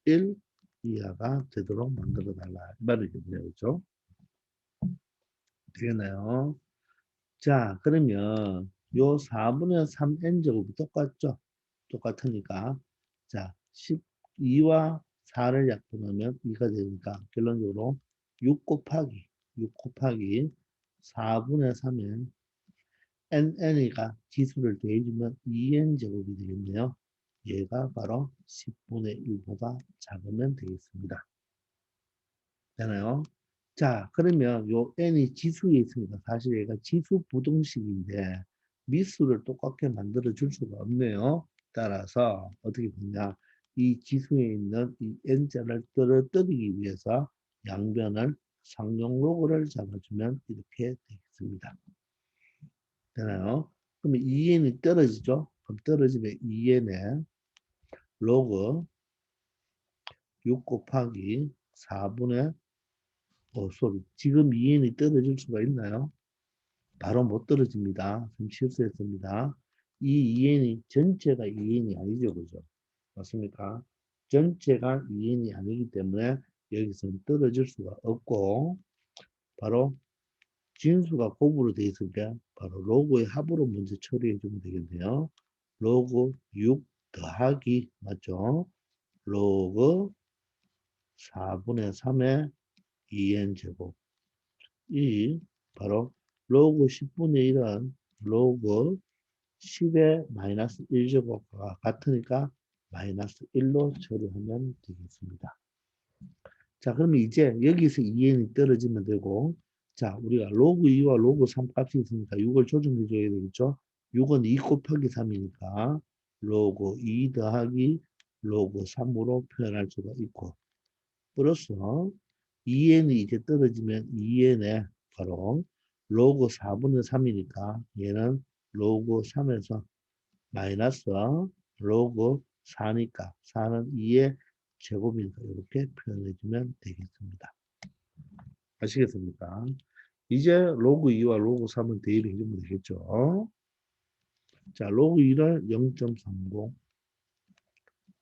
1 이하가 되도록 만들어 달라. 이 말이거든요. 그렇죠? 되겠나요? 자, 그러면 요 4분의 3 n제곱이 똑같죠? 똑같으니까 자, 12와 4를 약분하면 2가 되니까 결론적으로 6 곱하기 4분의 3은 n이가 지수를 더해주면 2n제곱이 되겠네요. 얘가 바로 10분의 1보다 작으면 되겠습니다. 되나요? 자, 그러면 요 n이 지수에 있습니다. 사실 얘가 지수 부등식인데 미수를 똑같게 만들어 줄 수가 없네요. 따라서 어떻게 보냐, 이 지수에 있는 이 n자를 떨어뜨리기 위해서 양변을 상용 로그를 잡아주면 이렇게 되겠습니다. 되나요? 그러면 2n이 떨어지죠? 그럼 떨어지면 2n에 로그 6 곱하기 4분의 지금 2n이 떨어질 수가 있나요? 바로 못 떨어집니다. 좀 실수했습니다. 이 2n이 전체가 2n이 아니죠. 그죠? 맞습니까? 전체가 2n이 아니기 때문에 여기서는 떨어질 수가 없고 바로 진수가 곱으로 되어 있을 때 바로 로그의 합으로 먼저 처리해 주면 되겠네요. 로그 6 더하기 맞죠? 로그 4분의 3의 2n제곱 이 바로 로그 10분의 1은 로그 10의 마이너스 1제곱과 같으니까 마이너스 1로 처리하면 되겠습니다. 자, 그러면 이제 여기서 2n이 떨어지면 되고 자, 우리가 로그 2와 로그 3 값이 있으니까 6을 조정해 줘야 되겠죠. 6은 2 곱하기 3이니까 로그 2 더하기 로그 3으로 표현할 수가 있고 플러스 2n이 이제 떨어지면 2n에 바로 로그 4분의 3이니까 얘는 로그 3에서 마이너스 로그 4니까 4는 2의 제곱이니까 이렇게 표현해주면 되겠습니다. 아시겠습니까? 이제 로그 2와 로그 3을 대입해주면 되겠죠. 자, 로그 2를 0.30,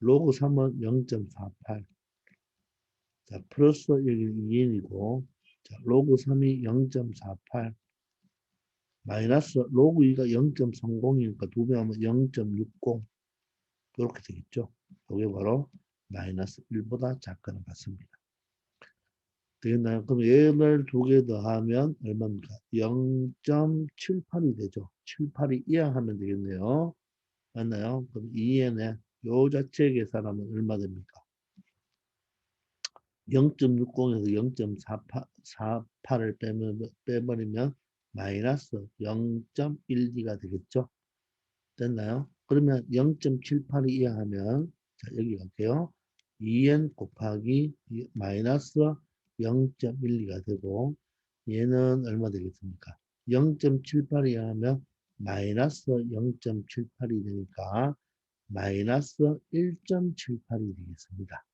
로그 3은 0.48. 자, 플러스 여기 2n이고, 자, 로그 3이 0.48. 마이너스 로그 2가 0.30이니까 2배 하면 0.60. 이렇게 되겠죠. 이게 바로 마이너스 1보다 작거나 같습니다. 되겠나요? 그럼 얘를 두 개 더하면 얼마입니까? 0.78이 되죠. 78이 이항하면 되겠네요. 맞나요? 그럼 2n에 요 자체 계산하면 얼마 됩니까? 0.60에서 0.48을 빼버리면 마이너스 0.12가 되겠죠. 됐나요? 그러면 0.78이 이항하면 자 여기 갈게요. 2n 곱하기 마이너스 0.12가 되고 얘는 얼마 되겠습니까? 0.78이 이항하면 마이너스 0.78이 되니까 마이너스 1.78이 되겠습니다.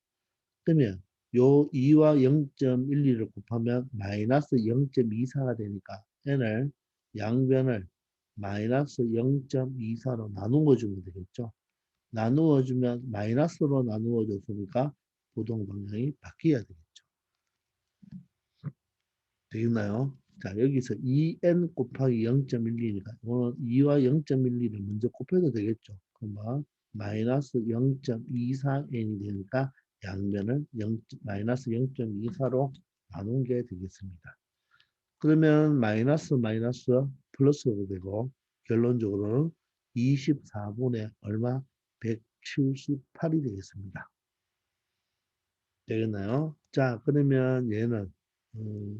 그러면 요 2와 0.12를 곱하면 마이너스 0.24가 되니까 n을 양변을 마이너스 0.24로 나누어 주면 되겠죠. 나누어 주면 마이너스로 나누어 줬으니까 부동 방향이 바뀌어야 되겠죠. 되겠나요? 자, 여기서 2n 곱하기 0.12니까 이거는 2와 0.12를 먼저 곱해도 되겠죠. 그러면 마이너스 0.24n이 되니까 양면을 마이너스 0.24로 나눈 게 되겠습니다. 그러면 마이너스 마이너스 플러스가 되고 결론적으로는 24분의 얼마? 178이 되겠습니다. 되겠나요? 자, 그러면 얘는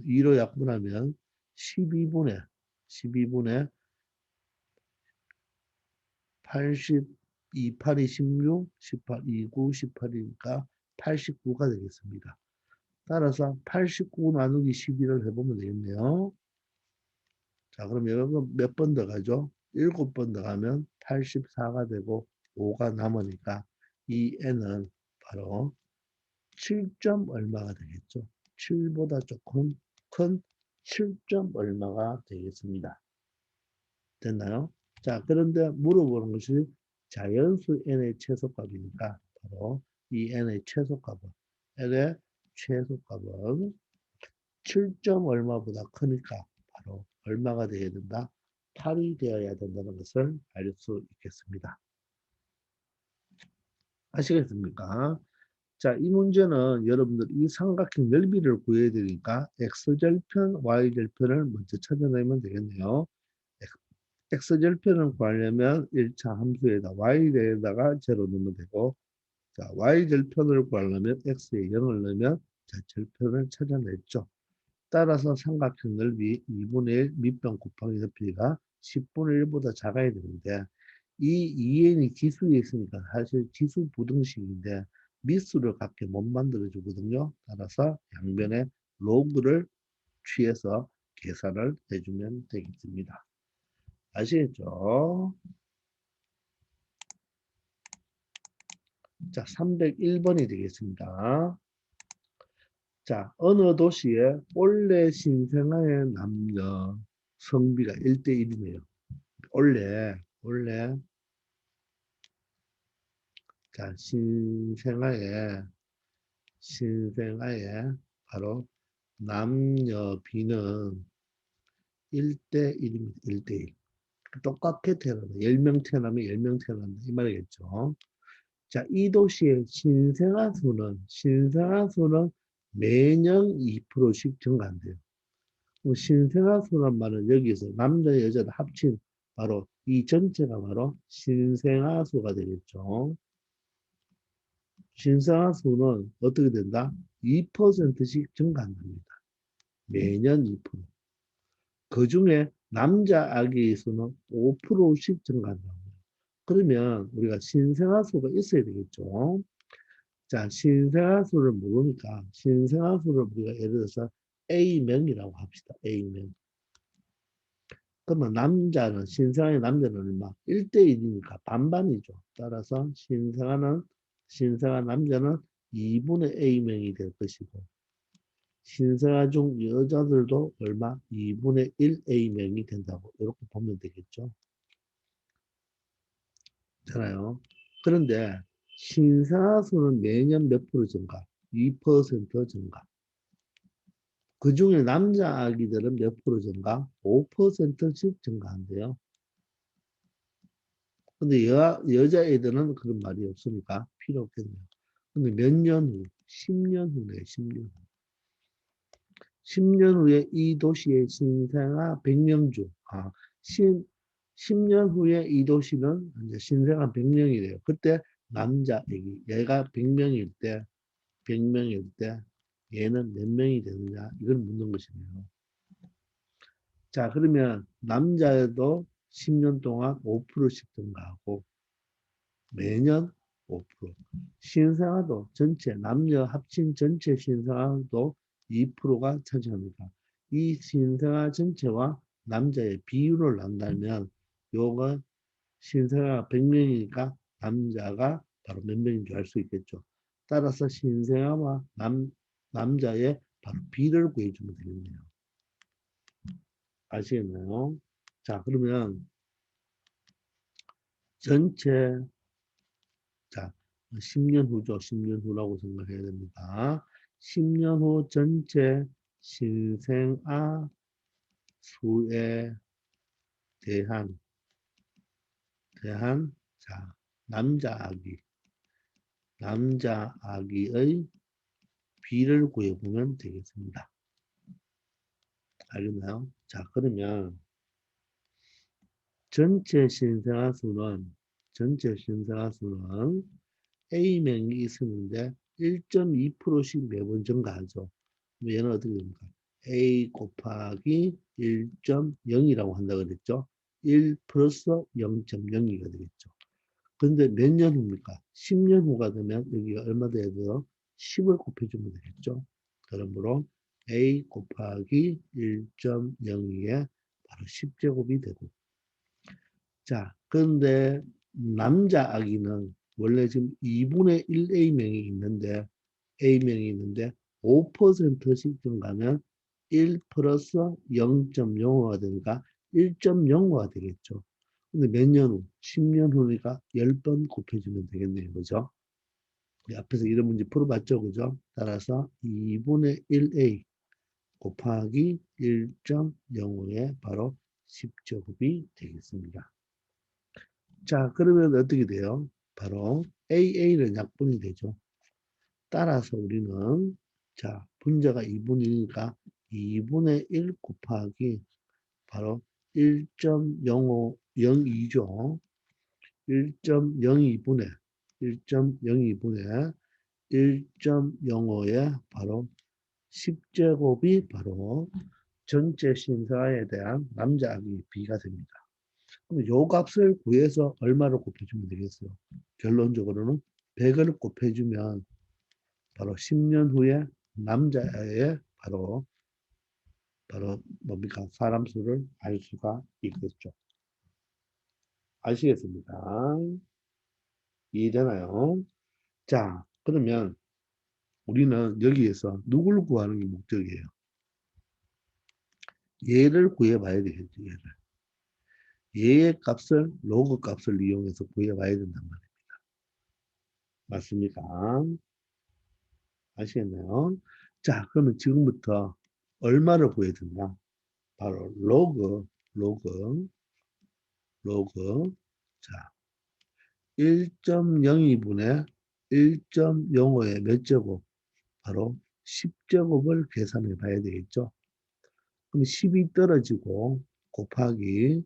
2로 약분하면 12분의 80, 28이 16, 18, 29, 18이니까 89가 되겠습니다. 따라서 89 나누기 12를 해보면 되겠네요. 자, 그럼 여러분 몇 번 더 가죠? 7번 더 가면 84가 되고 5가 남으니까 이 n은 바로 7점 얼마가 되겠죠? 7보다 조금 큰 7점 얼마가 되겠습니다. 됐나요? 자, 그런데 물어보는 것이 자연수 n의 최소값이니까 바로 이 n의 최소값은 n의 최소값은 7점 얼마보다 크니까 바로 얼마가 되어야 된다? 8이 되어야 된다는 것을 알 수 있겠습니다. 아시겠습니까? 자, 이 문제는 여러분들 이 삼각형 넓이를 구해야 되니까 x절편, y절편을 먼저 찾아내면 되겠네요. x절편을 구하려면 1차 함수에다 y에다가 0 넣으면 되고, 자, y절편을 구하려면 x에 0을 넣으면 자, 절편을 찾아냈죠. 따라서 삼각형 넓이 2분의 1 밑변 곱하기 높이가 10분의 1보다 작아야 되는데 이 2n이 기수에 있으니까 사실 기수 부등식인데 미수를 갖게 못 만들어 주거든요. 따라서 양변에 로그를 취해서 계산을 해주면 되겠습니다. 아시겠죠? 자, 301번이 되겠습니다. 자, 어느 도시에 올해 신생아의 남녀 성비가 1대1이네요. 올해 자, 신생아의 바로 남녀 비는 1대1입니다. 1대1. 똑같게 태어난다. 10명 태어나면 10명 태어난다. 이 말이겠죠. 자, 이 도시의 신생아 수는 매년 2%씩 증가한대요. 신생아 수란 말은 여기서 남자, 여자 합친 바로 이 전체가 바로 신생아 수가 되겠죠. 신생아 수는 어떻게 된다? 2%씩 증가한답니다. 매년 2%. 그 중에 남자 아기 수는 5%씩 증가한다고요. 그러면 우리가 신생아 수가 있어야 되겠죠. 자, 신생아 수를 모르니까 신생아 수를 우리가 예를 들어서 A명이라고 합시다. A명. 그러면 남자는 신생아의 남자는 얼마? 1대1이니까 반반이죠. 따라서 신생아 남자는 2분의 A명이 될 것이고 신생아 중 여자들도 얼마? 2분의 1 A명이 된다고 이렇게 보면 되겠죠. 되나요? 그런데 신생아 수는 매년 몇 프로 증가? 2% 증가. 그 중에 남자 아기들은 몇 프로 증가? 5%씩 증가한대요. 근데 여자애들은 그런 말이 없으니까 필요 없겠네요. 근데 몇 년 후? 10년 후네, 10년 후. 10년 후에 이 도시의 신생아 100명 중, 10년 후에 이 도시는 이제 신생아 100명이래요. 그때 남자 애기, 얘가 100명일 때, 100명일 때, 얘는 몇 명이 되느냐? 이걸 묻는 것이네요. 자, 그러면 남자도 10년 동안 5%씩 증가하고, 매년 5%. 신생아도 전체, 남녀 합친 전체 신생아도 2%가 차지합니다. 이 신생아 전체와 남자의 비율을 난다면, 요거 신생아가 100명이니까 남자가 바로 몇 명인 줄 알 수 있겠죠. 따라서 신생아와 남자의 바로 비를 구해주면 되겠네요. 아시겠나요? 자, 그러면 전체, 자, 10년 후죠. 10년 후라고 생각해야 됩니다. 10년 후 전체 신생아 수에 대한, 자, 남자 아기의 비를 구해보면 되겠습니다. 알겠나요? 자, 그러면 전체 신생아 수는 A명이 있었는데 1.2%씩 매번 증가하죠. 얘는 어떻게 됩니까? A 곱하기 1.0이라고 한다 그랬죠. 1 플러스 0.02가 되겠죠. 근데 몇 년 후입니까? 10년 후가 되면 여기가 얼마 돼야 돼요? 10을 곱해주면 되겠죠. 그러므로 A 곱하기 1.02에 바로 10제곱이 되고. 자, 그런데 남자 아기는 원래 지금 2분의 1 A명이 있는데 5%씩 증가하면 1 플러스 0.05가 되니까 1.05가 되겠죠. 근데 몇 년 후? 10년 후니까 10번 곱해주면 되겠네요. 그죠? 앞에서 이런 문제 풀어봤죠. 그죠? 따라서 2분의 1A 곱하기 1.05에 바로 10제곱이 되겠습니다. 자, 그러면 어떻게 돼요? 바로 AA는 약분이 되죠. 따라서 우리는, 자, 분자가 2분이니까 2분의 1 곱하기 바로 1.0502죠. 1.02분의 1.02분의 1.05에 바로 10제곱이 바로 전체 신사에 대한 남자 아기 B가 됩니다. 그럼 요 값을 구해서 얼마를 곱해주면 되겠어요? 결론적으로는 100을 곱해주면 바로 10년 후에 남자의 바로 뭡니까? 사람 수를 알 수가 있겠죠. 아시겠습니까? 이해되나요? 자, 그러면 우리는 여기에서 누구를 구하는 게 목적이에요? 얘를 구해봐야 되겠죠, 얘를. 얘의 값을, 로그 값을 이용해서 구해봐야 된단 말이에요. 맞습니까? 아시겠나요? 자, 그러면 지금부터 얼마를 구해야 된다? 바로 로그. 자, 1.02분의 1.05의 몇 제곱? 바로 10제곱을 계산해 봐야 되겠죠? 그럼 10이 떨어지고 곱하기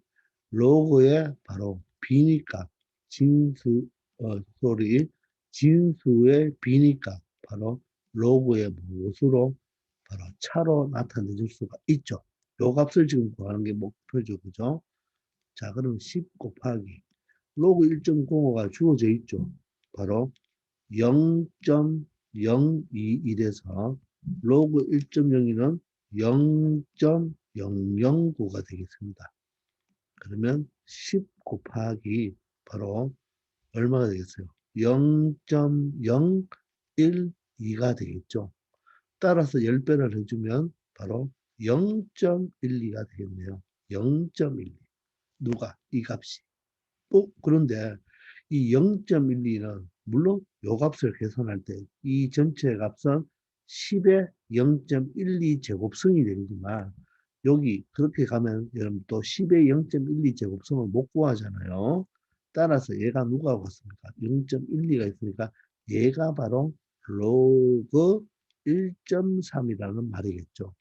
로그의 바로 비니까 진수의 비니까 바로 로그의 무수로 바로 차로 나타내줄 수가 있죠. 요 값을 지금 구하는 게 목표죠. 그죠? 자, 그럼 10 곱하기 로그 1.05가 주어져 있죠. 바로 0.021에서 로그 1.02는 0.009가 되겠습니다. 그러면 10 곱하기 바로 얼마가 되겠어요? 0.012가 되겠죠. 따라서 10배를 해주면 바로 0.12가 되겠네요. 0.12. 누가? 이 값이. 그런데 이 0.12는 물론 요 값을 계산할 때 이 전체 값은 10의 0.12 제곱성이 되지만 여기 그렇게 가면 여러분 또 10의 0.12 제곱성을 못 구하잖아요. 따라서 얘가 누가 같습니까? 0.12가 있으니까 얘가 바로 로그 1.3이라는 말이겠죠.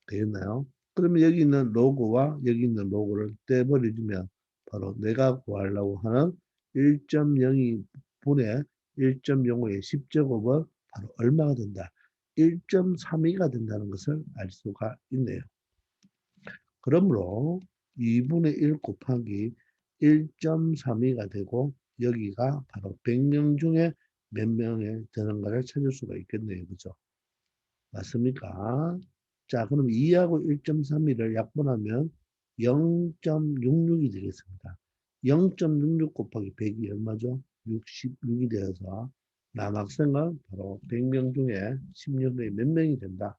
되겠나요? 그러면 여기 있는 로그와 여기 있는 로그를 떼버려주면 바로 내가 구하려고 하는 1.02 분의 1.05의 10제곱은 바로 얼마가 된다? 1.32가 된다는 것을 알 수가 있네요. 그러므로 2분의 1 곱하기 1.32가 되고 여기가 바로 100명 중에 몇 명에 되는가를 찾을 수가 있겠네요. 그죠? 맞습니까? 자, 그럼 2하고 1.32를 약분하면 0.66이 되겠습니다. 0.66 곱하기 100이 얼마죠? 66이 되어서 남학생은 바로 100명 중에 10년에 몇 명이 된다?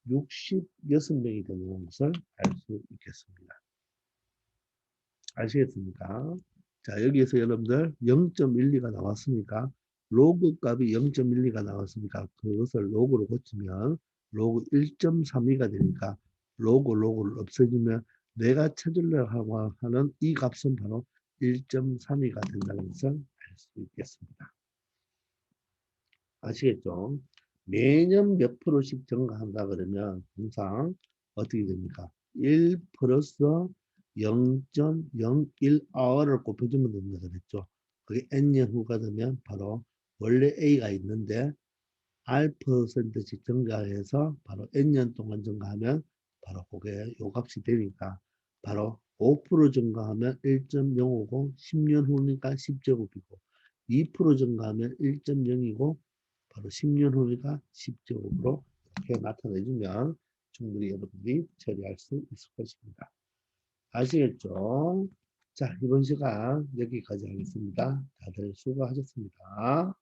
66명이 되는 것을 알 수 있겠습니다. 아시겠습니까? 자, 여기에서 여러분들 0.12가 나왔으니까 로그 값이 0.12가 나왔으니까 그것을 로그로 고치면 로그 1.32가 되니까 로그를 없애주면 내가 찾으려고 하는 이 값은 바로 1.32가 된다는 것을 알 수 있겠습니다. 아시겠죠? 매년 몇 프로씩 증가한다 그러면 항상 어떻게 됩니까? 1 플러스 0.01r을 곱해주면 됩니다. 그랬죠? 그게 n년 후가 되면 바로 원래 a가 있는데 r%씩 증가해서 바로 n년 동안 증가하면 바로 그게 요 값이 되니까 바로 5% 증가하면 1.050, 10년 후니까 10제곱이고 2% 증가하면 1.0이고 바로 10년 후니까 10제곱으로 이렇게 나타내주면 충분히 여러분들이 처리할 수 있을 것입니다. 아시겠죠? 자, 이번 시간 여기까지 하겠습니다. 다들 수고하셨습니다.